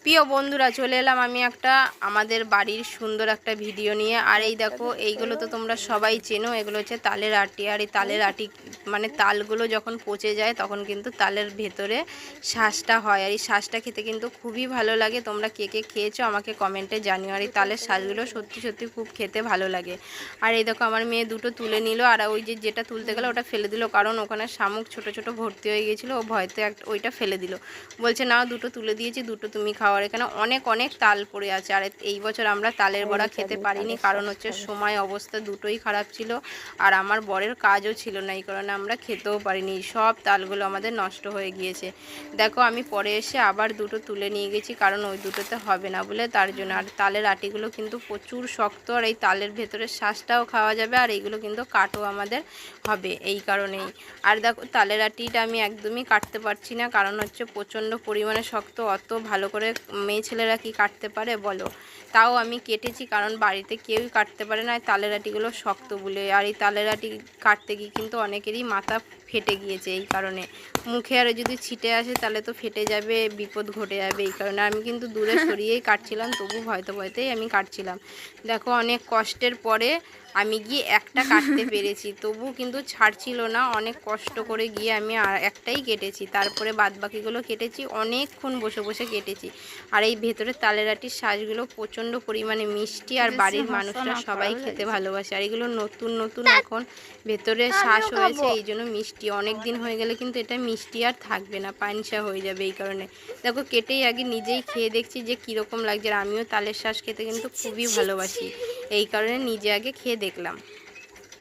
প্রিয় বন্ধুরা, চলে এলাম আমি একটা আমাদের বাড়ির সুন্দর একটা ভিডিও নিয়ে। আর এই দেখো, এইগুলো তো তোমরা সবাই চেনো, এগুলো হচ্ছে তালের আটি। আর এই তালের আটি মানে তালগুলো যখন পচে যায় তখন কিন্তু তালের ভেতরে শাঁসটা হয়। আর এই শাঁসটা খেতে কিন্তু খুবই ভালো লাগে। তোমরা কে কে খেয়েছো আমাকে কমেন্টে জানিও। আর এই তালের শাঁসগুলো সত্যি সত্যি খুব খেতে ভালো লাগে। আর এই দেখো, আমার মেয়ে দুটো তুলে নিল, আর ওই যেটা তুলতে গেলো ওটা ফেলে দিল, কারণ ওখানে শামুক ছোট ছোট ভর্তি হয়ে গিয়েছিলো। ও ভয়তে ওইটা ফেলে দিল, বলছে না দুটো তুলে দিয়েছি, দুটো তুমি খাও। আর এখানে অনেক অনেক তাল পড়ে আছে। আর এই বছর আমরা তালের বড়া খেতে পারিনি, কারণ হচ্ছে সময় অবস্থা দুটোই খারাপ ছিল, আর আমার বরের কাজও ছিল না, এই কারণে আমরা খেতেও পারিনি। সব তালগুলো আমাদের নষ্ট হয়ে গিয়েছে। দেখো, আমি পরে এসে আবার দুটো তুলে নিয়ে গেছি, কারণ ওই দুটোতে হবে না বলে, তার জন্য। আর তালের আটিগুলো কিন্তু প্রচুর শক্ত, আর এই তালের ভেতরে শাঁসটাও খাওয়া যাবে, আর এইগুলো কিন্তু কাটও আমাদের হবে এই কারণেই। আর দেখো, তালের আটিটা আমি একদমই কাটতে পারছি না, কারণ হচ্ছে প্রচণ্ড পরিমাণে শক্ত। অত ভালো করে মেয়ে ছেলেরা কি কাটতে পারে বলো? তাও আমি কেটেছি, কারণ বাড়িতে কেউই কাটতে পারে না তালের আটিগুলো শক্ত বলে। আর এই তালের আটি কাটতে গিয়ে কিন্তু অনেকেরই মাথা ফেটে গিয়েছে, এই কারণে। মুখে আর যদি ছিটে আসে তাহলে তো ফেটে যাবে, বিপদ ঘটে যাবে, এই কারণে আমি কিন্তু দূরে সরিয়েই কাটছিলাম, তবু ভয়তেই আমি কাটছিলাম। দেখো, অনেক কষ্টের পরে আমি গিয়ে একটা কাটতে পেরেছি, তবু কিন্তু ছাড়ছিল না। অনেক কষ্ট করে গিয়ে আমি আর একটাই কেটেছি, তারপরে বাদবাকিগুলো কেটেছি, অনেকক্ষণ বসে বসে কেটেছি। আর এই ভেতরে তালের আটির শাঁসগুলো প্রচণ্ড পরিমাণে মিষ্টি, আর বাড়ির মানুষরা সবাই খেতে ভালোবাসে। আর এগুলো নতুন নতুন এখন ভেতরে শাঁস হয়েছে, এই জন্য মিষ্টি। অনেক দিন হয়ে গেলে কিন্তু এটা মিষ্টি আর থাকবে না, পানসা হয়ে যাবে, এই কারণে। দেখো, কেটেই আগে নিজেই খেয়ে দেখছি যে কীরকম লাগছে। আর আমিও তালের শাঁস খেতে কিন্তু খুবই ভালোবাসি, এই কারণে নিজে আগে খেয়ে দেখলাম।